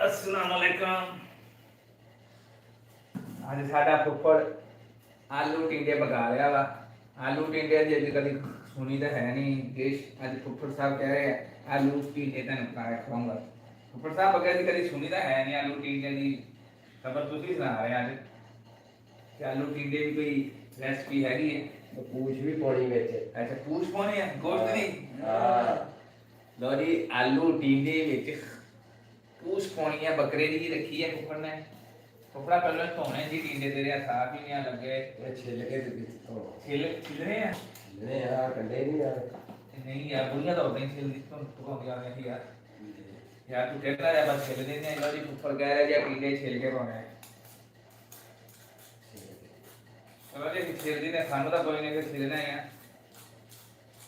अस्सलाम वालेकुम। ਅੱਜ ਸਾਡਾ ਫੁੱਫੜ ਆਲੂ ਟਿੰਡੇ ਪਕਾ ਰਿਹਾ ਵਾ। ਆਲੂ ਟਿੰਡੇ ਦੀ ਅੱਜ ਕਦੀ ਸੁਣੀ ਤਾਂ ਹੈ ਨਹੀਂ ਡਿਸ਼। ਅੱਜ ਫੁੱਫੜ ਸਾਹਿਬ ਕਹਿ ਰਹੇ ਆ ਆਲੂ ਟਿੰਡੇ ਤੁਹਾਨੂੰ ਬਣਾ ਕੇ ਖਵਾਉਂਗਾ। ਫੁੱਫੜ ਸਾਹਿਬ ਅੱਗੇ ਦੀ ਕਦੀ ਸੁਣੀ ਤਾਂ ਹੈ ਨਹੀਂ ਆਲੂ ਟਿੰਡੇ ਦੀ ਖਬਰ ਤੁਸੀਂ ਸੁਣਾ ਰਹੇ ਅੱਜ ਕਿ ਆਲੂ ਟਿੰਡੇ ਦੀ ਕੋਈ ਰੈਸਪੀ ਹੈਗੀ ਹੈ। पूछ भी पौड़ी में थे। अच्छा पूछ पाने हैं गोश्त नहीं। हाँ लो जी आलू टिंडे विच पूछ पानी है बकरे दी रखी है फुफड़ ने। फुफड़ा पहले धोने जी टिंडे तेरे साफ ही नहीं लगे ये छिल के तो छिल रहे हैं नहीं यार कंडे नहीं यार नहीं यार बुढ़िया तो होते हैं छिल दी तो पकाने आ रही यार यार तू कहता है बस छिल देने लो जी फुफड़ कह रहा है या टिंडे छिल के पाने हैं। चलो जी छिल दी ने खानों तो कोई नहीं कि छिलना है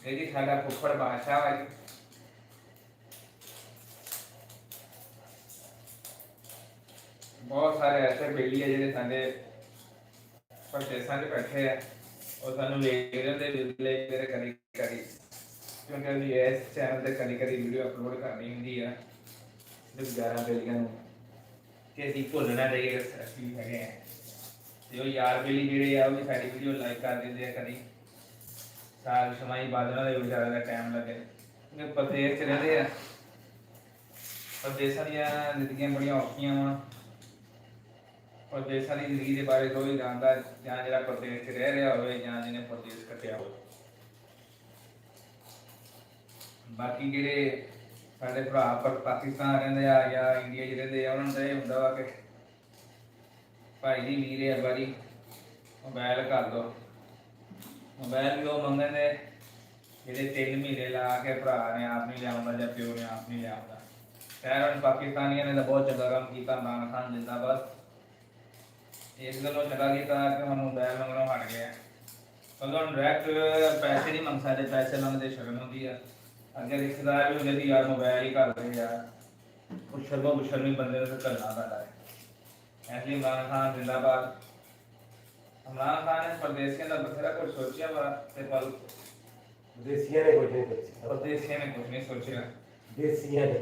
ये जी साडा फुफड़ बादशाह है बहुत सारे ऐसे बेली है जिहड़े साडे परदेसां च बैठे हैं और सानू वेख रहे ते विले तेरे करी करी क्योंकि अभी इस चैनल ते करी करी वीडियो अपलोड करनी हुंदी है ते 11 बेलियां नूं कि असीं भुल ना जाइए असली हैगे हैं ते ओ यार बेली जिहड़े आ वो भी साडी वीडियो लाइक कर दिंदे आ कदी साल समाई बादलों के विचार का टाइम लगे क्योंकि प्रदेश च रहिंदे आ प्रदेसां दीयां जिंदगियां बड़ियां औखियां वा प्रदेसां दी जिंदगी दे बारे कोई जानदा जां जिहड़ा प्रदेश च रह रहा होवे जां जिहने प्रदेश कट्टिया होवे। बाकी जिहड़े साडे भरा पाकिस्तान रहिंदे आ या इंडिया च रहिंदे आ उन्हां नूं इह हुंदा वा कि भाई जी वीर है बारी मोबाइल कर दो मोबाइल भी वो मंगन दे जिहड़े 3 महीने ला के भरा ने आप नहीं लिया या प्यो ने आप नहीं लिया खैर हम पाकिस्तानियों ने तो बहुत चंगा काम किया। इमरान खान जिंदाबाद इस गलों चंगा किया कि हम मोबाइल मंगनों हट गए कदों डायरैक्ट पैसे नहीं मंग सकते पैसे मंगते शर्म होती है अगर रिश्तेदार भी होंगे यार मोबाइल ही कर दे यार कुछ शर्मो बुशर्मी बंदे ने करना पैदा है ऐसे इमरान खान जिंदाबाद। इमरान खान ने परदेसियों का बथेरा कुछ सोचा वा ते पर देसिया ने कुछ नहीं सोचा परदेसियों ने कुछ नहीं सोचा देसिया ने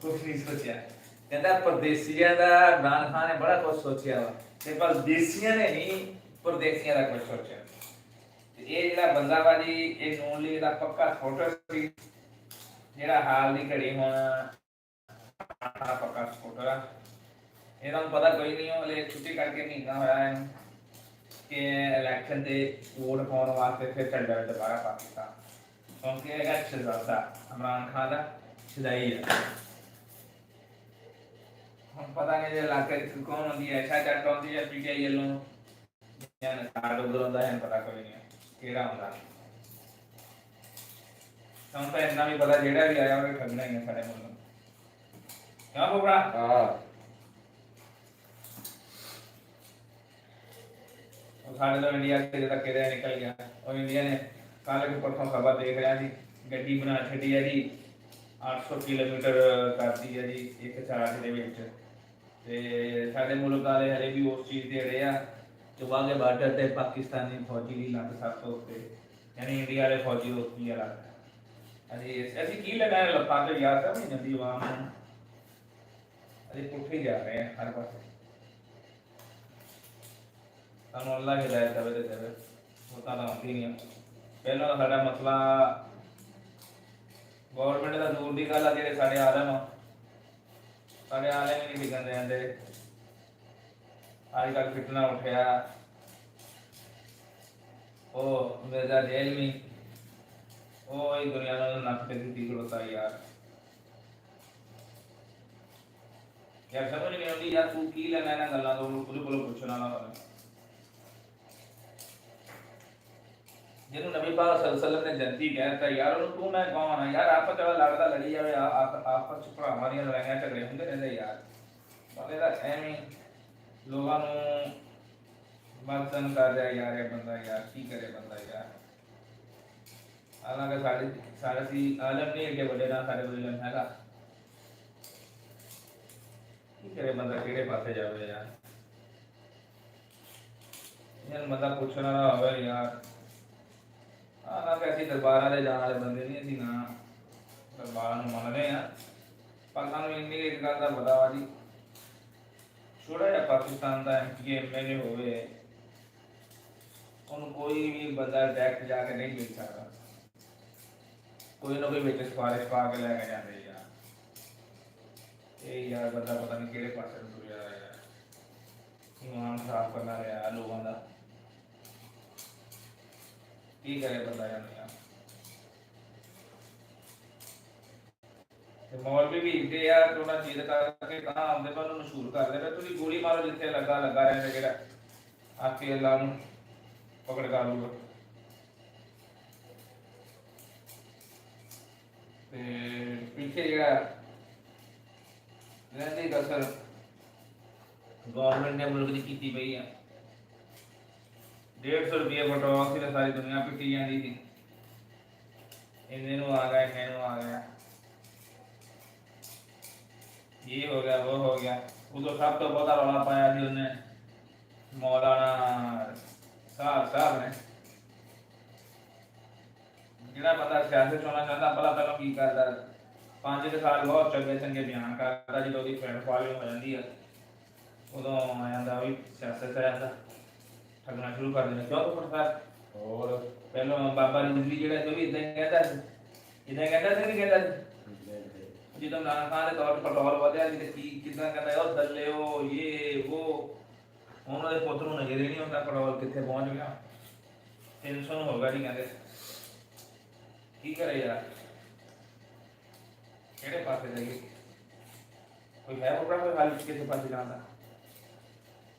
कुछ नहीं सोचा कहता परदेसियों का इमरान खान ने बड़ा कुछ सोचा वा ते पर देसियों ने नहीं परदेसियों का कुछ सोचा ते ये जेड़ा बंदा वा जी ये नून लीग दा पक्का सपोर्टर सी जेड़ा हाल दी घड़ी हुण पक्का सपोर्टर आ ਇਹਨਾਂ ਨੂੰ ਪਤਾ ਕੋਈ ਨਹੀਂ ਹਲੇ ਛੁੱਟੀ ਕਰਕੇ ਮਹੀਨਾ ਹੋਇਆ ਹੈ ਕਿ ਇਲੈਕਸ਼ਨ ਤੇ ਵੋਟ ਪਾਉਣ ਵਾਸਤੇ ਫਿਰ ਚੱਲ ਜਾਵੇ ਦੁਬਾਰਾ ਪਾਕਿਸਤਾਨ ਕਿਉਂਕਿ ਹੈਗਾ ਸ਼ਹਿਜ਼ਾਦਾ ਇਮਰਾਨ ਖਾਨ ਦਾ ਸ਼ਦਾਈ ਹੈ। ਹੁਣ ਪਤਾ ਨਹੀਂ ਜੇ ਇਲਾਕੇ ਚ ਕੌਣ ਹੁੰਦੀ ਹੈ ਐਸ਼ਾ ਜੱਟ ਹੁੰਦੀ ਹੈ ਪੀਟੀਆਈ ਵੱਲੋਂ ਜਾਂ ਨਸਾਰ ਉਧਰੋਂ ਦਾ ਹੈ ਪਤਾ ਕੋਈ ਨਹੀਂ ਕਿਹੜਾ ਹੁੰਦਾ ਸਾਨੂੰ ਤਾਂ ਇੰਨਾ ਵੀ ਪਤਾ ਜਿਹੜਾ ਵੀ ਆਇਆ ਉਹਨੇ ਠੱਗਣਾ ਹੀ ਹੈ ਸਾਡੇ ਵੱਲੋਂ ਕਿਉਂ ਬੋਬਰਾ हाँ साढ़े तो इंडिया से तक के निकल गया और इंडिया ने कल के परसों खबर देख रहा जी गड्डी बना छी है जी 800 किलोमीटर करती है जी एक चार्ज के साढ़े मुल्क वाले हले भी उस चीज़ दे रहे हैं जो वाघे बार्डर से पाकिस्तानी फौजी की लग सब तो उत्ते यानी इंडिया वाले फौजी उसकी अलग अभी अभी की लगा लफा तो याद सब नहीं जाती आवाम अभी पुठे जा रहे हैं हर पास ਸਾਨੂੰ ਅੱਲਾ ਹਿਦਾਇਤ ਦੇਵੇ ਤੇ ਦੇਵੇ ਉਹ ਤਾਂ ਆਉਂਦੀ ਨਹੀਂ ਪਹਿਲਾਂ ਸਾਡਾ ਮਸਲਾ ਗਵਰਨਮੈਂਟ ਦਾ ਦੂਰ ਦੀ ਗੱਲ ਆ ਜਿਹੜੇ ਸਾਡੇ ਆਲਮ ਵੀ ਨਹੀਂ ਵਿਗਣ ਜਾਂਦੇ ਅੱਜ ਕੱਲ੍ਹ ਫਿਟਨਾ ਉੱਠਿਆ ਉਹ ਮਿਰਜ਼ਾ ਜੇਲ੍ਹ ਵੀ ਉਹ ਹੀ ਦੁਨੀਆ ਨੂੰ ਨੱਕ ਤੇ ਦਿੱਤੀ ਖਲੋਤਾ ਯਾਰ ਯਾਰ ਸਮਝ ਨਹੀਂ ਆਉਂਦੀ ਯਾਰ ਤੂੰ ਕੀ ਲੈਣਾ ਇਹਨਾਂ ਗੱਲਾਂ ਤੋਂ ਉਹਦੇ ਕੋਲੋਂ ਪੁੱਛਣਾ ਨਾ ਹੋਵੇ ਜਿਹਨੂੰ ਨਬੀ ਪਾਕ ਸੱਲੱਲਾਹੁ ਅਲੈਹਿ ਵਸੱਲਮ ਨੇ ਜੰਤੀ ਕਹਿਤਾ ਯਾਰ ਉਹਨੂੰ ਤੂੰ ਮੈਂ ਕੌਣ ਆ ਯਾਰ ਆਪਸ ਚ ਲੜਦਾ ਲੜੀ ਜਾਵੇ ਆਪਸ ਚ ਭਰਾਵਾਂ ਦੀਆਂ ਲੜਾਈਆਂ ਝਗੜੇ ਹੁੰਦੇ ਰਹਿੰਦੇ ਯਾਰ ਬੰਦੇ ਦਾ ਐਵੇਂ ਲੋਕਾਂ ਨੂੰ ਮਰਜ਼ਨ ਕਰ ਰਿਹਾ ਯਾਰ ਇਹ ਬੰਦਾ ਯਾਰ ਕੀ ਕਰੇ ਬੰਦਾ ਯਾਰ ਹਾਲਾਂਕਿ ਸਾਡੇ ਸੀ ਆਲਮ ਨਹੀਂ ਅੱਗੇ ਵੱਡੇ ਨਾ ਸਾਡੇ ਕੋਲ ਇਲਮ ਹੈਗਾ ਕੀ ਕਰੇ ਬੰਦਾ ਕਿਹੜੇ ਪਾਸੇ ਜਾਵੇ ਯਾਰ ਇਹਨਾਂ ਬੰਦਾ ਪੁੱਛਣਾ ਨਾ ਹੋਵੇ ਯਾਰ हालांकि असं दरबार जाने वाले बंदे नहीं असी ना दरबार मनते हैं ਪਾਕਿਸਤਾਨ ਨੂੰ ਇੰਨੀ ਇੱਕ ਗੱਲ ਦਾ ਪਤਾ ਵਾ ਜੀ, ਛੋਟਾ ਜਿਹਾ ਪਾਕਿਸਤਾਨ ਦਾ ਐਮਪੀ ਐਮਐਲਏ ਹੋਵੇ, ਉਹਨੂੰ ਕੋਈ ਵੀ ਬੰਦਾ ਡਾਇਰੈਕਟ ਜਾ ਕੇ ਨਹੀਂ ਮਿਲ ਸਕਦਾ, ਕੋਈ ਨਾ ਕੋਈ ਵਿੱਚ ਸਿਫਾਰਿਸ਼ ਪਾ ਕੇ ਲੈ ਕੇ ਜਾਂਦੇ ਯਾਰ। ਇਹ ਯਾਰ ਬੰਦਾ ਪਤਾ ਨਹੀਂ ਕਿਹੜੇ ਪਾਸੇ ਨੂੰ ਤੁਰਿਆ ਹੋਇਆ ਯਾਰ, ਇਮਾਨ ਖਰਾਬ ਕਰਨਾ ਰਿਹਾ ਲੋਕਾਂ ਦਾ, ਕੀ ਕਰੇ ਬੰਦਾ ਯਾਰ। ਤੇ ਮੌਲਵੀ ਵੀ ਇੱਡੇ ਆ ਤੇ ਉਹਨਾਂ ਚੀਜ਼ ਕਰਕੇ ਤਾਂ ਆਉਂਦੇ ਪਰ ਉਹਨੂੰ ਮਸ਼ਹੂਰ ਕਰ ਦੇਵੇ, ਤੁਸੀਂ ਗੋਲੀ ਮਾਰੋ ਜਿੱਥੇ ਲੱਗਾ ਰਹਿੰਦਾ, ਜਿਹੜਾ ਆਕੇ ਅੱਲਾ ਨੂੰ ਪਕੜ ਕਰ ਲੂਗਾ। ਤੇ ਪਿੱਛੇ ਜਿਹੜਾ ਰਹਿੰਦੀ ਕਸਰ ਗਵਰਨਮੈਂਟ ਨੇ ਮੁਲਕ ਦੀ ਕੀਤੀ ਪਈ ਆ, 150 ਰੁਪਏ ਪੈਟਰੋਲ ਸੀ, ਸਾਰੀ ਦੁਨੀਆ ਪਿੱਟੀ ਜਾਂਦੀ ਸੀ, ਇੰਨੇ ਨੂੰ ਆ ਗਿਆ, ਇੰਨੇ ਨੂੰ ਆ ਗਿਆ, ये हो गया वो हो गया। वो तो सब तो बहुत रौला पाया थी उन्हें मौलाना साहब ने, ਜਿਹੜਾ ਬੰਦਾ ਸਿਆਸਤ ਹੋਣਾ ਚਾਹੁੰਦਾ ਭਲਾ ਪਹਿਲਾਂ ਕੀ ਕਰਦਾ, 5 ਸਾਲ ਬਹੁਤ ਚੰਗੇ ਚੰਗੇ ਬਿਆਨ ਕਰਦਾ, ਜਦੋਂ ਉਹਦੀ ਫੈਨ ਫਾਲੋਇੰਗ ਹੋ ਜਾਂਦੀ ਆ ਉਦੋਂ ਆ ਜਾਂਦਾ ਵੀ ਸਿਆਸਤ ਆ ਜਾਂਦਾ, ਠੱਗਣਾ ਸ਼ੁਰੂ ਕਰ ਦਿੰਦੇ। ਕਿਉਂ ਤੋਂ ਸਾਹਿਬ ਹੋਰ ਪਹਿਲਾਂ ਬਾਬਾ ਰਿਜ਼ਵੀ ਜਿਹੜਾ ਜੋ ਵੀ ਇਦਾਂ ਕਹਿੰਦਾ ਸੀ, ਇਦਾਂ ਕਹਿੰਦਾ ਸੀ, ਨਹੀਂ ਕਹਿੰਦਾ ਸੀ, ਜਦੋਂ ਨਾਨਕ ਖਾਨ ਦੇ ਤੌਰ ਤੇ ਪੈਟਰੋਲ ਵਧਿਆ ਸੀ ਤੇ ਕੀ ਕਿੱਦਾਂ ਕਹਿੰਦਾ ਉਹ ਦੱਲਿਓ ਇਹ ਉਹ, ਉਹਨਾਂ ਦੇ ਪੁੱਤ ਨੂੰ ਨਜ਼ਰ ਹੀ ਨਹੀਂ ਹੁੰਦਾ ਪੈਟਰੋਲ ਕਿੱਥੇ ਪਹੁੰਚ ਗਿਆ, 300 ਹੋ ਗਿਆ ਜੀ ਕਹਿੰਦੇ। ਕੀ ਕਰੇ ਯਾਰ, ਕਿਹੜੇ ਪਾਸੇ ਜਾਈਏ, ਕੋਈ ਹੈ ਪ੍ਰੋਗਰਾਮ, ਕੋਈ ਹੱਲ ਕਿਸੇ ਪਾਸੇ ਜਾਂਦਾ,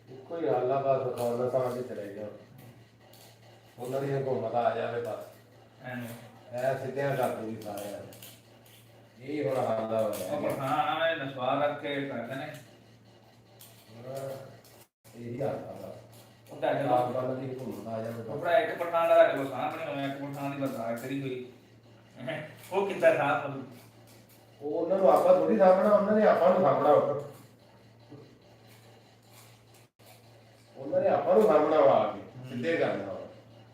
ਇੱਕੋ ਹੀ ਹਾਲ ਆ ਬਸ, ਗਵਰਨਰ ਸਾਹਿਬ ਦੇ ਚਲੇ ਜਾਓ, ਉਹਨਾਂ ਦੀ ਹਕੂਮਤ ਆ ਜਾਵੇ ਬਸ, ਐ ਸਿੱਧਿਆਂ ਕਰ ਦੂਗੀ ਸਾਰਿਆਂ ਨੂੰ, ਇਹ ਹੁਣ ਹਾਲ ਦਾ ਹੋਇਆ। ਹਾਂ ਨਸਵਾਰ ਰੱਖ ਕੇ ਕਰਦੇ ਨੇ, ਇਹੀ ਹਾਲ ਆ ਉਹ ਤਾਂ ਆਪ ਵਾਲਾ ਦੀ ਹਕੂਮਤ ਆ ਜਾਵੇ ਬਸ। ਆਪਣਾ ਇੱਕ ਪਠਾਨ ਦਾ ਸਾਡੇ ਕੋਲ ਸਾਹਮਣੇ ਹੋਇਆ, ਇੱਕ ਪਠਾਨ ਦੀ ਬਰਦਾਸ਼ਤ ਕਰੀ ਹੋਈ, ਉਹ ਕਿੱਦਾਂ ਸਾਹ, ਉਹ ਉਹਨਾਂ ਨੂੰ ਆਪਾਂ ਥੋੜੀ ਸਾਹਮਣਾ, ਉਹਨਾਂ ਨੇ ਆਪਾਂ ਨੂੰ ਸਾਹਮਣਾ, ਉਹਨਾਂ ਨੇ ਆਪਾਂ ਨੂੰ ਸਾਹਮਣਾ ਵਾ ਕੇ ਸਿੱਧੇ ਕਰਨਾ।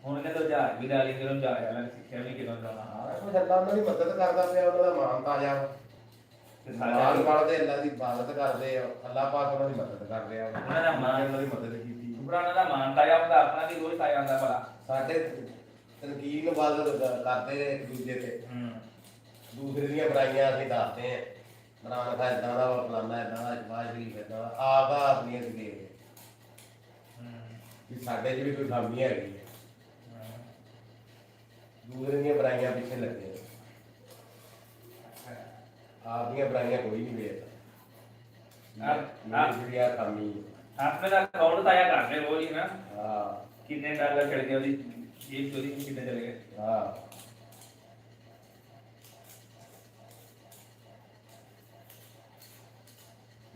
ਹੁਣ ਕਹਿੰਦੇ ਜਹਾਜ਼ ਵੀ ਡਾਲੀ, ਜਦੋਂ ਜਹਾਜ਼ ਵਾਲਾ ਸਿੱਖਿਆ ਵੀ ਕਿਦੋਂ ਜਾਣਾ, ਕੁਝ ਅੱਲਾ ਉਹਨਾਂ ਦੀ ਮਦਦ ਕਰਦਾ ਪਿਆ, ਉਹਨਾਂ ਦਾ ਮਾਨ ਤਾਜਾ ਨਾਲ ਪੜਦੇ, ਅੱਲਾ ਦੀ ਇਬਾਦਤ ਕਰਦੇ ਆ, ਅੱਲਾ ਪਾਕ ਉਹਨਾਂ ਦੀ ਮਦਦ ਕਰ ਰਿਹਾ, ਉਹਨਾਂ ਦਾ ਮਾਨ, ਉਹਨਾਂ ਦੀ ਮਦਦ ਕੀਤੀ, ਉਹਨਾਂ ਦਾ ਮਾਨ ਤਾਜਾ ਹੁੰਦਾ, ਆਪਣਾ ਵੀ ਰੋਜ਼ ਤਾਜਾ ਹੁੰਦਾ ਭਲਾ। ਸਾਡੇ ਤਨਕੀਦ ਇਬਾਦਤ ਕਰਦੇ ਨੇ ਇੱਕ ਦੂਜੇ ਤੇ, ਦੂਸਰੇ ਦੀਆਂ ਬੁਰਾਈਆਂ ਅਸੀਂ ਦੱਸਦੇ ਆ, ਇਮਰਾਨ ਖਾਨ ਏਦਾਂ ਦਾ ਫਲਾਨਾ ਏਦਾਂ ਦਾ, ਸ਼ਬਾਜ਼ ਸ਼ਰੀਫ ਏਦਾਂ ਦਾ, ਆਪ ਦਾ ਆਪਣੀਆਂ ਦੇ ਵੀ ਸਾਡੇ 'ਚ ਵੀ ਕੋਈ ਖਾਮੀ ਹੈਗੀ ਹੈ, ਦੂਸਰੇ ਦੀਆਂ ਬੁਰਾਈਆਂ ਪਿੱਛੇ ਲੱਗੇ, ਆਪ ਦੀਆਂ ਬੁਰਾਈਆਂ ਕੋਈ ਨਹੀਂ ਵੇਖਦਾ, ਜਿਹੜੀ ਆ ਖਾਮੀ ਆਪਣੇ ਦਾ ਅਕਾਊਂਟ ਤਾਜਾ ਕਰਦੇ ਰੋਜ਼ ਹੀ ਨਾ, ਹਾਂ ਕਿੰਨੇ ਡਾਲਰ ਚੜ ਗਏ ਉਹਦੀ ਜੇਬ ਚੋਰੀ, ਕਿੰਨੇ ਚਲੇ ਗਏ, ਹਾਂ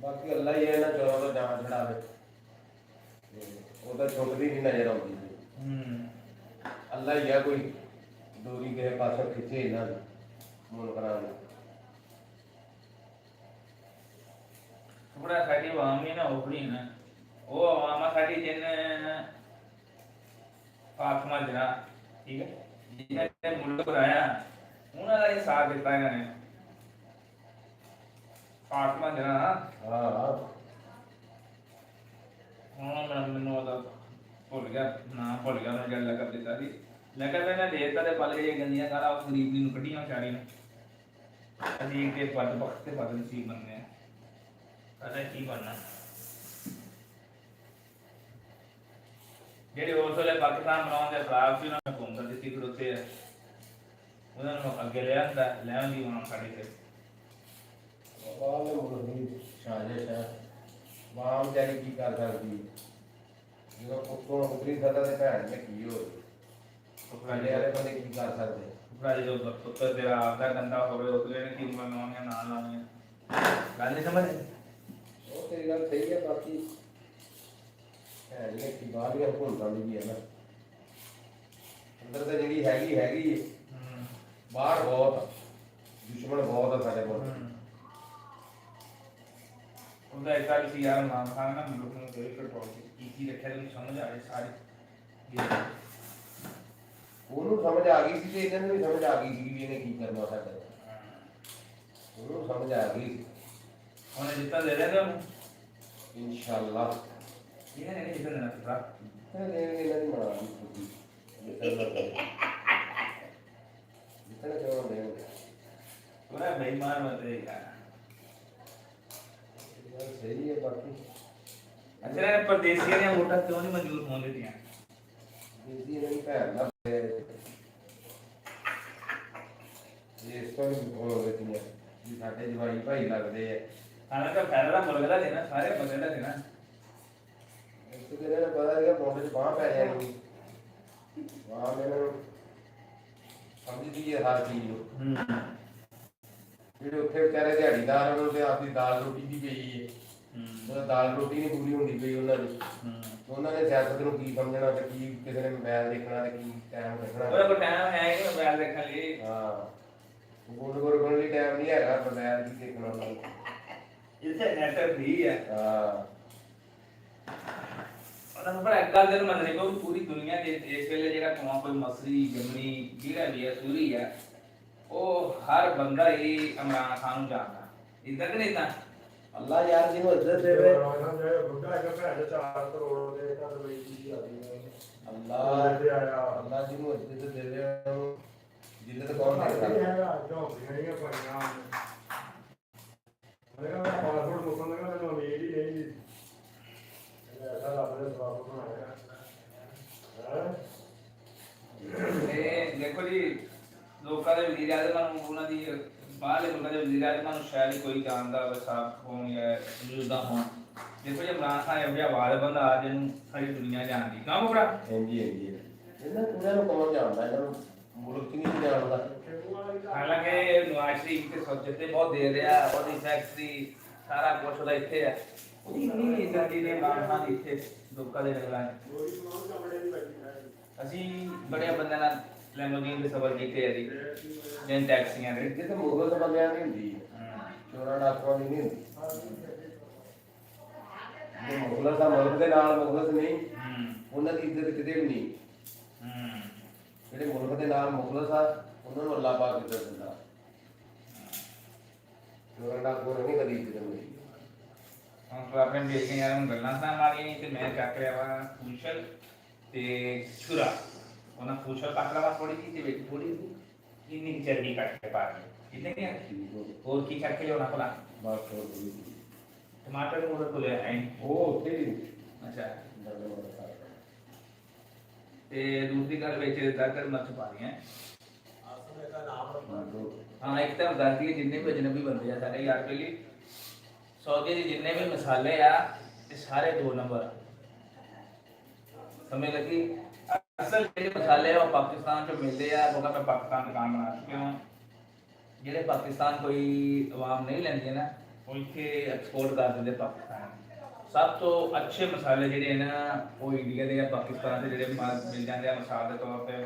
ਬਾਕੀ ਅੱਲਾ ਹੀ ਇਹਨਾਂ ਚੋਰਾਂ ਤੋਂ ਜਾਨ ਛਡਾਵੇ, ਉਹਦਾ ਛੁੱਟਦੀ ਨਹੀਂ ਨਜ਼ਰ ਆਉਂਦੀ, ਅੱਲਾ ਹੀ ਆ ਕੋਈ ਦੂਰੀ ਕਿਸੇ ਪਾਸੋਂ ਖਿੱਚੇ ਇਹਨਾਂ ਨੂੰ ਮੁਲਕਾਂ ਨੂੰ। ਥੋੜਾ ਸਾਡੀ ਆਵਾਮ ਨਹੀਂ ਨਾ ਉਖੜੀ ਨਾ, ਉਹ ਆਵਾਮ ਆ ਸਾਡੀ ਜਿਹਨੇ ਫਾਤਮਾ ਜਨਾ, ਠੀਕ ਹੈ, ਜਿਹਨੇ ਮੁਲਕ ਬਣਾਇਆ, ਉਹਨਾਂ ਦਾ ਹੀ ਸਾਥ ਦਿੱਤਾ ਇਹਨਾਂ ਨੇ, ਫਾਤਮਾ ਜਨਾ, ਹਾਂ ਹੁਣ ਮੈਨੂੰ ਉਹਦਾ ਭੁੱਲ ਗਿਆ ਨਾਮ, ਭੁੱਲ ਗਿਆ ਉਹਨੇ ਜਿਹੜਾ ਲਕਬ ਦਿੱਤਾ ਸੀ, ਲਕਬ ਇਹਨਾਂ ਦੇਤਾ ਤੇ ਪਲ ਗਏ ਗੰਦੀਆਂ ਗਾਲਾਂ ਉਸ ਗਰੀਬ ਨੂੰ ਕੱਢੀਆਂ ਵਿਚਾਰੀ ਨੇ, ਅਸੀਂ ਤੇ ਪਦ ਬਖਤ ਤੇ ਪਦ ਨਸੀਬ ਬਣਨੇ ਆ, ਪਤਾ ਕੀ ਬਣਨਾ। ਜਿਹੜੇ ਉਸ ਵੇਲੇ ਪਾਕਿਸਤਾਨ ਬਣਾਉਣ ਦੇ ਖਿਲਾਫ ਸੀ, ਉਹਨਾਂ ਨੇ ਹਕੂਮਤ ਦਿੱਤੀ ਖੜੋਤੇ ਆ, ਉਹਨਾਂ ਨੂੰ ਅੱਗੇ ਲੈ ਆਂਦਾ, ਲੈ ਆਉਂਦੀ ਉਹਨਾਂ ਸਾਡੇ ਤੇ ਵਾਹ ਦੇ ਮੁਲਕ ਦੀ ਸਾਜ਼ਿਸ਼ ਹੈ, ਵਾਮ ਜਾਰੀ ਕੀ ਕਰ ਸਕਦੀ ਹੈ, ਜਦੋਂ ਪੁੱਤੋਂ ਪੁੱਤਰੀ ਸਦਾ ਦੇ ਭੈਣ ਨੇ ਕੀ ਹੋ ਸਾਡੇ ਵਾਲੇ ਬੰਦੇ ਕੀ ਕਰ ਸਕਦੇ, ਭਰਾ ਜਦੋਂ ਪੁੱਤਰ ਤੇਰਾ ਆਪਦਾ ਗੰਦਾ ਹੋਵੇ, ਉਸ ਵੇਲੇ ਕੀ ਬਣਾਉਣੀਆਂ ਨਾ ਲਾਉਣੀਆਂ, ਗੱਲ ਨਹੀਂ ਸਮਝ, ਉਹ ਤੇਰੀ ਗੱਲ ਸਹੀ ਹੈ, ਬਾਕੀ ਭੈਣ ਨੇ ਕੀ ਬਾਹਰ ਦੀਆਂ ਹਕੂਮਤਾਂ ਦੀ ਵੀ ਹੈ ਨਾ, ਅੰਦਰ ਤਾਂ ਜਿਹੜੀ ਹੈਗੀ ਹੈ, ਬਾਹਰ ਬਹੁਤ ਦੁਸ਼ਮਣ ਬਹੁਤ ਆ ਸਾਡੇ ਕੋਲ। ਉਹਦਾ ਇੱਕ ਗੱਲ ਸੀ ਯਾਰ, ਇਮਰਾਨ ਖਾਨ ਨਾ ਮੁਲਕ ਨੂੰ ਕੋਈ ਕੰਟਰੋਲ ਕੀਤੀ ਰੱਖਿਆ, ਤੈਨੂੰ ਸਮਝ ਆ ਰਹੀ ਸਾਰੀ, ਉਹਨੂੰ ਸਮਝ ਆ ਗਈ ਸੀ ਤੇ ਇਹਨਾਂ ਨੂੰ ਵੀ ਸਮਝ ਆ ਗਈ ਸੀ ਵੀ ਇਹਨੇ ਕੀ ਕਰਨਾ ਸਾਡੇ, ਉਹਨੂੰ ਸਮਝ ਆ ਗਈ ਸੀ। ਉਹਨੇ ਜਿੱਤਾ ਦੇ ਦੇਣਾ ਉਹਨੂੰ इंशाल्लाह ਇਹ ਨਹੀਂ ਜਿੱਤਾ ਦੇਣਾ ਭਰਾ जितना देंगे नहीं मना जितना क्यों देंगे पूरा बेईमान मत है यार यार सही है बाकी अच्छा यार परदेसियों ने वोटा क्यों नहीं मंजूर होने दिया इसी नहीं पहनना ये इसको भी बोल देती है जी साडे जवाई भाई लगदे है हालांकि फायदा तो मुर्गे का देना सारे बंदे का देना एक तो तेरे पता है कि पौंडे च बांह पै जाएगी वहां मैंने समझ दी है हर चीज ਜਿਹੜੇ ਉੱਥੇ ਵਿਚਾਰੇ ਦਿਹਾੜੀਦਾਰ ਉਹਨਾਂ ਤੇ ਆਪਣੀ ਦਾਲ ਰੋਟੀ ਦੀ ਪਈ ਹੈ ਉਹ ਦਾਲ ਰੋਟੀ ਨਹੀਂ ਪੂਰੀ ਹੁੰਦੀ ਪਈ ਉਹਨਾਂ ਦੀ ਉਹਨਾਂ ਨੇ ਸਿਆਸਤ ਨੂੰ ਕੀ ਸਮਝਣਾ ਤੇ ਕੀ ਕਿਸੇ ਨੇ ਮੋਬਾਈਲ ਦੇਖਣਾ ਤੇ ਕੀ ਟਾਈਮ ਕੱਢਣਾ ਉਹਦਾ ਕੋਈ ਟਾਈਮ ਹੈ ਕਿ ਮੋਬਾਈਲ ਦੇਖਣ ਲਈ ਹਾਂ ਗੋਲ ਕਰਨ ਲਈ ਟਾਈਮ ਨਹੀਂ ਹੈਗਾ ਮੋਬਾਈਲ ਕੀ ਦੇਖਣਾ ਉਹਨਾਂ ਨੂੰ ਇੱਥੇ ਨੈਟ ਫ੍ਰੀ ਹੈ ਹਾਂ ਉਹਨਾਂ ਨੂੰ ਬੜਾ ਇੱਕ ਗੱਲ ਦੇ ਮੰਨਣੀ ਪਊ ਪੂਰੀ ਦੁਨੀਆ ਦੇ ਇਸ ਵੇਲੇ ਜਿਹੜਾ ਕੋਈ ਮਸਰੀ ਜਮਨੀ ਜਿਹੜਾ ਵੀ ਹੈ ਸੂਰੀ ਹੈ ਉਹ ਹਰ ਬੰਦਾ ਹੀ ਇਮਰਾਨ ਖਾਨ ਨੂੰ ਜਾਣਦਾ ਇਦਾਂ ਕਿ ਨਹੀਂ ਤਾਂ ਅੱਲਾ ਯਾਰ ਜਿਹਨੂੰ ਇੱਜ਼ਤ ਦੇਵੇ ਬੁੱਢਾ ਇੱਕ ਭੈਣ ਦੇ 4 ਕਰੋੜ ਦੇ ਘਰ ਵਿੱਚ ਹੀ ਆਦੀ ਹੈ ਅੱਲਾ ਅੱਲਾ ਜਿਹਨੂੰ ਇੱਜ਼ਤ ਦੇਵੇ ਉਹਨੂੰ ਜਿੱਦਤ ਕੌਣ ਨਹੀਂ ਦੇ ਸਕਦਾ ਹੈਗਾ ਝੋਂਪੜੀਆਂ ਹੀ ਪਈਆਂ ਮੈਂ ਪਾਸਪੋਰਟ ਮੁਕਣ ਦਾ ਮੈਨੂੰ ਉਮੀਦ ਹੀ ਨਹੀਂ ਐਸਾ ਰੱਬ ਨੇ ਸਵਾਬ ਬਣਾਇਆ ਹੈ ਇਹ ਦੇਖੋ ਜੀ ਲੋਕਾਂ ਦੇ ਵਜ਼ੀਰ ਆਜ਼ਮਾਂ ਨੂੰ ਉਹਨਾਂ ਦੀ ਬਾਹਰਲੇ ਮੁਲਕਾਂ ਦੇ ਵਜ਼ੀਰ ਆਜ਼ਮਾਂ ਨੂੰ ਸ਼ਾਇਦ ਕੋਈ ਜਾਣਦਾ ਹੋਵੇ ਸਾਬਕ ਹੋਣ ਜਾਂ ਮੌਜੂਦਾ ਹੋਣ ਦੇਖੋ ਜੀ ਇਮਰਾਨ ਖਾਨ ਇਹੋ ਜਿਹਾ ਆਵਾਜ਼ ਬੰਦਾ ਆ ਜਿਹਨੂੰ ਸਾਰੀ ਦੁਨੀਆ ਜਾਣਦੀ ਕਿਉਂ ਭਰਾ ਹਾਂਜੀ ਹਾਂਜੀ ਇਹਨਾਂ ਪੂਰਿਆਂ ਨੂੰ ਕੌਣ ਜਾਣਦਾ ਇਹਨਾਂ ਨੂੰ ਮੁਲਕ ਚ ਨਹੀਂ ਜਾਣਦਾ ਹਾਲਾਂਕਿ ਨਵਾਜ਼ ਸ਼ਰੀਫ ਤੇ ਸਬਜੈਕਟ ਬਹੁਤ ਦੇ ਰਿਹਾ ਉਹਦੀ ਫੈਕਟਰੀ ਸਾਰਾ ਕੁਝ ਉਹਦਾ ਇੱਥੇ ਹੈ ਉਹਦੀ ਨਹੀਂ ਇੱਜ਼ਤ ਦੀ ਨੇ ਇਮਰਾਨ ਖਾਨ ਦੀ ਇੱਥੇ ਲੋਕਾਂ ਦੇ ਨਗਰਾਂ ਅਸੀਂ ਬੜੇ ਬੰਦਿਆਂ ਨਾਲ ਲੈਮੋਜੀਨ ਦੇ ਸਫ਼ਰ ਕੀਤੇ ਆ ਜੀ ਜਿਨ ਟੈਕਸੀਆਂ ਦੇ ਜਿੱਥੇ ਮੁਗਲ ਬੰਦਿਆਂ ਦੀ ਹੁੰਦੀ ਚੋਰਾਂ ਡਾਕੂਆਂ ਦੀ ਨਹੀਂ ਹੁੰਦੀ ਜੇ ਮੁਗਲ ਦਾ ਮੁਲਕ ਦੇ ਨਾਲ ਮੁਗਲ ਨਹੀਂ ਉਹਨਾਂ ਦੀ ਇੱਜ਼ਤ ਕਿਤੇ ਵੀ ਨਹੀਂ ਜਿਹੜੇ ਮੁਲਕ ਦੇ ਨਾਲ ਮੁਖਲਸ ਆ ਉਹਨਾਂ ਨੂੰ ਅੱਲਾਹ ਪਾਕ ਇੱਜ਼ਤ ਦਿੰਦਾ ਚੋਰਾਂ ਡਾਕੂਆਂ ਨੂੰ ਨਹੀਂ ਕਦੀ ਇੱਜ਼ਤ ਦਿੰਦੀ ਹੁਣ ਤਾਂ ਆਪਣੇ ਦੇਸ਼ ਦੀਆਂ ਯਾਰ ਗੱਲਾਂ ਤਾਂ ਮਾਰੀਆਂ ਨਹੀਂ ਤੇ ਮੈਂ ਚੱਕ ਰਿਹਾ ਵਾ ਫੂਸ਼ਲ ਤੇ ਛੁਰਾ ਉਹਨਾਂ ਫੂਸ਼ਲ ਕੱਟ ਲਵਾ ਥੋੜੀ ਜਿਹੀ ਤੇ ਵਿੱਚ ਥੋੜੀ ਇੰਨੀ ਕੁ ਚਰਬੀ ਕੱਟ ਕੇ ਪਾ ਦੇ ਕਿੰਨੇ ਕਿ ਹੋਰ ਕੀ ਚੱਕ ਕੇ ਲਿਆਉਣਾ ਭਲਾ ਬਸ ਹੋਰ ਕੋਈ ਟਮਾਟਰ ਨੂੰ ਉਹਦੇ ਕੋਲ ਆਏ ਉਹ ਉੱਥੇ ਹੀ ਅੱਛਾ ਤੇ ਦੂਸਰੀ ਗੱਲ ਵਿੱਚ ਦਾਦਰ ਮਰਚ ਪਾ ਦੀਆਂ ਹਾਂ ਇੱਕ ਤਾਂ ਦੱਸਦੀ ਹੈ ਜਿੰਨੇ ਵੀ ਅਜਨਬੀ ਬੰਦੇ ਆ ਸਾਡੇ ਯਾਰ ਕੇ ਲਈ सौदे के जितने भी मसाले आ ये सारे 2 नंबर समझ लगी असल जो मसाले वो पाकिस्तान जो मिलते हैं वो मैं पाकिस्तान का काम बना चुके हूँ जिन्हें पाकिस्तान कोई आवाम नहीं लेंदी है ना वो इतने एक्सपोर्ट कर देते पाकिस्तान सब तो अच्छे मसाले जोड़े ना वो इंडिया के पाकिस्तान से जो मिल जाते हैं मसाले के तौर पर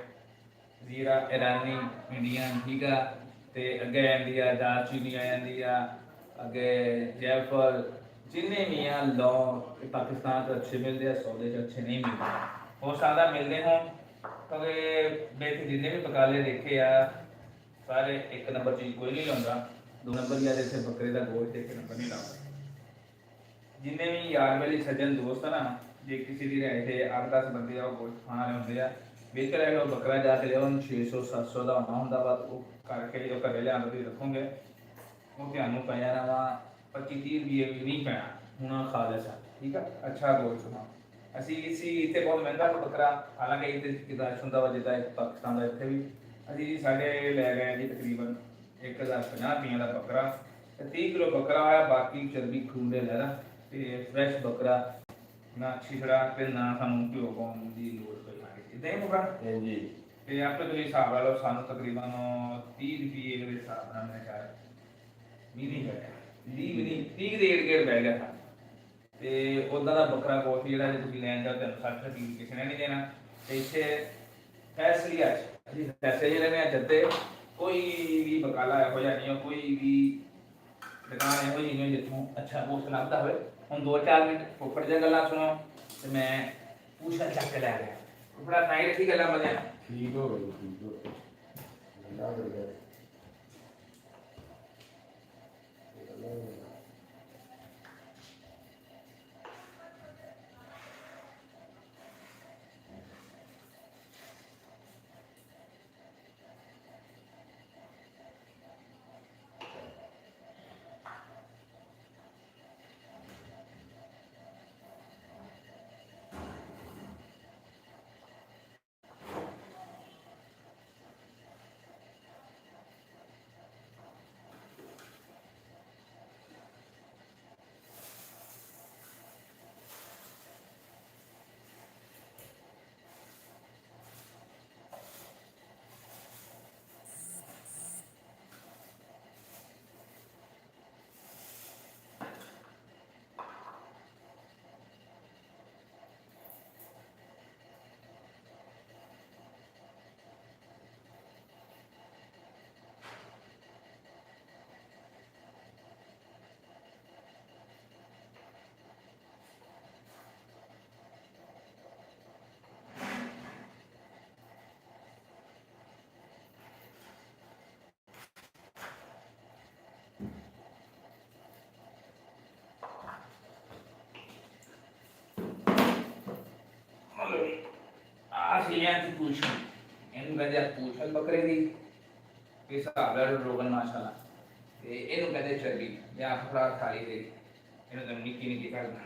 जीरा ईरानी इंडियन ठीक है तो अगे आती है दालचीनी आ जाती है अगे जयफल जिन्ने भी हैं लौंग पाकिस्तान तो अच्छे मिलते हैं सौदे जो अच्छे नहीं मिलते हो सकता मिलते हों क्योंकि बेटे जिन्ने भी पकाले देखे आ सारे 1 नंबर चीज़ कोई नहीं लाता 2 नंबर या जैसे बकरे का गोश्त 1 नंबर नहीं लाता जिन्ने भी यार मेरे सज्जन दोस्त है ना जे किसी भी रहे थे 8-10 बंदे वो गोश्त खाने होंगे बेच रहे हो बकरा जाके लिया 600-700 का होना होंगे बात वो करके जो घर लिया रखोगे वो ਤੁਹਾਨੂੰ ਪੈ ਜਾਣਾ ਵਾ 25-30 ਰੁਪਏ ਵੀ ਨਹੀਂ ਪੈਣਾ ਹੁਣ ਖਾ ਲੈ ਸਾ ਠੀਕ ਆ ਅੱਛਾ ਗੋਸ਼ਤ ਹਾਂ ਅਸੀਂ ਇੱਥੇ ਬਹੁਤ ਮਹਿੰਗਾ ਬੱਕਰਾ ਹਾਲਾਂਕਿ ਇਹ ਕਿਦਾਂ ਹੁੰਦਾ ਵਾ ਜਿੱਦਾਂ ਪਾਕਿਸਤਾਨ ਦਾ ਇੱਥੇ ਵੀ ਅਸੀਂ ਜੀ ਸਾਡੇ ਲੈ ਗਏ ਜੀ ਤਕਰੀਬਨ 1050 ਰੁਪਏ ਦਾ ਬੱਕਰਾ ਤੇ 30 ਕਿਲੋ ਬੱਕਰਾ ਆਇਆ ਬਾਕੀ ਚਰਬੀ ਖੂੰਡੇ ਲੈਣਾ ਤੇ ਫਰੈਸ਼ ਬੱਕਰਾ ਨਾ ਛਿਛੜਾ ਤੇ ਨਾ ਸਾਨੂੰ ਘਿਓ ਪਾਉਣ ਦੀ ਲੋੜ ਪਈ ਇਦਾਂ ਹੀ ਬੱਕਰਾ ਹਾਂਜੀ ਤੇ ਆਪੇ ਤੁਸੀਂ ਹਿਸਾਬ ਲਾ ਲਓ ਸਾਨੂੰ ਤਕਰੀਬਨ 30 ਰੁਪਏ ਦੇ ਹਿਸਾਬ ਨਾਲ ਮੈਂ ਚਾਹ ਨਹੀਂ ਬੈਠਾ 30 ਦੇ ਗੇੜ ਬਹਿ ਗਿਆ ਤੇ ਉਦਾਂ ਦਾ ਬੱਕਰਾ ਕੋਠੀ ਜਿਹੜਾ ਜੇ ਤੁਸੀਂ ਲੈਣ ਜਾਓ 60 ਰੁਪਏ ਕਿਸੇ ਨੇ ਨਹੀਂ ਦੇਣਾ ਤੇ ਇੱਥੇ ਫੈਸਲੀਆ ਜੀ ਪੈਸੇ ਜਿਹੜੇ ਨੇ ਜੱਤੇ ਕੋਈ ਵੀ ਬਕਾਲਾ ਇਹੋ ਜਿਹਾ ਨਹੀਂ ਕੋਈ ਵੀ ਦੁਕਾਨ ਇਹੋ ਜਿਹੀ ਨਹੀਂ ਜਿੱਥੋਂ ਅੱਛਾ ਗੋਸ਼ਤ ਲੱਗਦਾ ਹੋਵੇ ਹੁਣ 2-4 ਮਿੰਟ ਫੁੱਫੜ ਦੀਆਂ ਗੱਲਾਂ ਸੁਣੋ ਤੇ ਮੈਂ ਪੂਛਾ ਚੱਕ ਕੇ ਲੈ ਗਿਆ ਬੜਾ ਨਾਈ ਰੱਖੀ ਗੱਲਾਂ ਬਲਿਆ ਠੀਕ ਹੋ ਗਈ ਠੀਕ ਹੋ ਗਈ ਗੱਲਾਂ ਹੋ ਗਿਆ लिया कि पूछ इनू कहते पूछल बकरे दी इस हिसाब नाल रोगन माशाल्लाह ते इनू कहते चर्बी या खुराक थाली दे इनू तो निक्की निक्की करना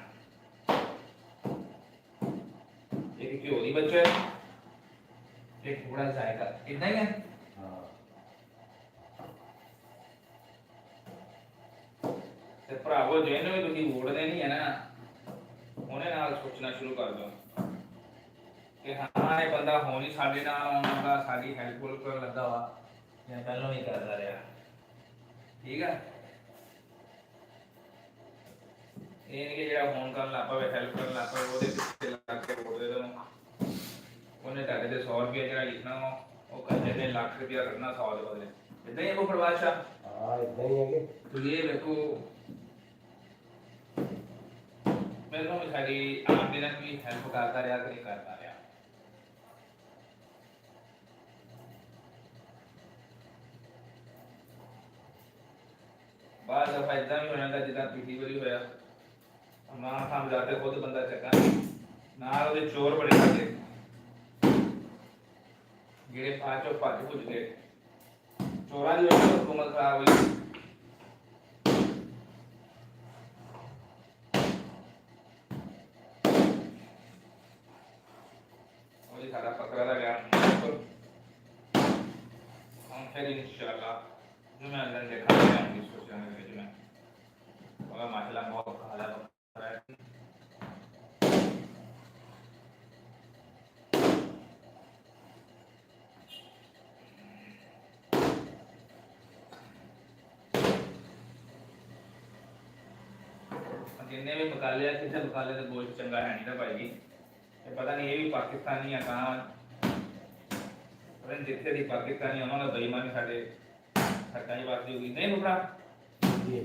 एक घ्यो दी बच्चा है एक थोड़ा जाएगा इतना ही है ਹਾਂ ਤੇ ਭਰਾਵੋ ਜਿਹਨੂੰ ਵੀ ਤੁਸੀਂ ਵੋਟ ਦੇਣੀ ਹੈ ਨਾ ਉਹਨੇ ਨਾਲ ਸੋਚਣਾ ਸ਼ੁਰੂ ਕਰ ਦਿਓ ਕਿ ਹਾਂ ਇਹ ਬੰਦਾ ਹੁਣ ਹੀ ਸਾਡੇ ਨਾਲ ਆਉਣ ਦਾ ਸਾਡੀ ਹੈਲਪਫੁਲ ਕਰਨ ਲੱਗਾ ਵਾ ਜਾਂ ਪਹਿਲਾਂ ਹੀ ਕਰਦਾ ਰਿਹਾ ਠੀਕ ਆ ਇਹ ਨਹੀਂ ਕਿ ਜਿਹੜਾ ਫੋਨ ਕਰਨ ਲੱਗ ਪਵੇ ਹੈਲਪ ਕਰਨ ਲੱਗ ਪਵੇ ਉਹਦੇ ਪਿੱਛੇ ਲੱਗ ਕੇ ਵੋਟ ਦੇ ਦੇਣਾ ਉਹਨੇ ਤੁਹਾਡੇ ਤੇ 100 ਰੁਪਏ ਜਿਹੜਾ ਲਿਖਣਾ ਵਾ ਉਹ ਕਹਿੰਦੇ ਨੇ ਲੱਖ ਰੁਪਏ ਕਰਨਾ 100 ਦੇ ਬਦਲੇ ਇਦਾਂ ਹੀ ਕੋ ਪ੍ਰਵਾਸ਼ਾ ਹਾਂ ਇਦਾਂ ਹੀ ਹੈਗੇ ਤੁਸੀਂ ਇਹ ਵੇਖੋ ਮੈਨੂੰ ਵੀ ਸਾਡੀ ਆਮ ਦਿਨਾਂ ਵੀ ਹੈਲਪ ਕਰਦਾ ਰਿਹਾ ਕਿ ਨਹੀਂ ਕਰਦਾ ਰਿਹਾ ਬਾਅਦ ਦਫਾ ਇਦਾਂ ਵੀ ਹੋ ਜਾਂਦਾ ਜਿੱਦਾਂ ਪਿਛਲੀ ਵਾਰੀ ਹੋਇਆ ਮਾਂ ਖਾਮ ਜਾ ਕੇ ਖੁਦ ਬੰਦਾ ਚੱਕਾ ਨਾਲ ਉਹਦੇ ਚੋਰ ਬੜੇ ਸਾਡੇ ਜਿਹੜੇ ਪਾਚੋ ਭੱਜ ਭੁੱਜ ਗਏ ਚੋਰਾਂ ਦੀ ਵਜ੍ਹਾ ਤੋਂ ਹੁਕੂਮਤ ਖਰਾਬ ਹੋਈ ਉਹਦੀ ਸਾਡਾ ਪਕੜਾ ਦਾ ਗਿਆ हम फिर इंशाल्लाह जो मैं अंदर देखा है हम इसको चैनल में जो मैं और माशाल्लाह बहुत खाला बकरा है जिन्ने भी बकाले किसी बकाले का गोश्त चंगा है नहीं ना भाई ये पता नहीं ये भी पाकिस्तानी है कहाँ पर जिथे दी पाकिस्तानी उन्होंने बेईमानी साडे हटाई वास्ते होगी नहीं बुकरा ਜੀ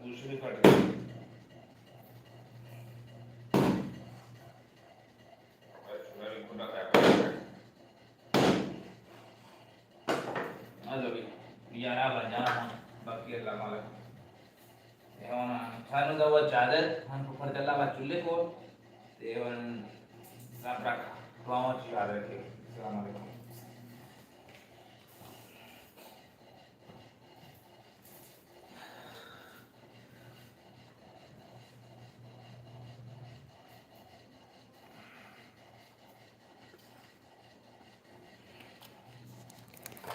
दूसरी फट गई यारा बन जाना हम बाकी अल्लाह मालिक एवं थानु दा वो चादर हम ऊपर चला बा चूल्हे को ते एवं रात रख दुआओं ची याद रखे अस्सलाम वालेकुम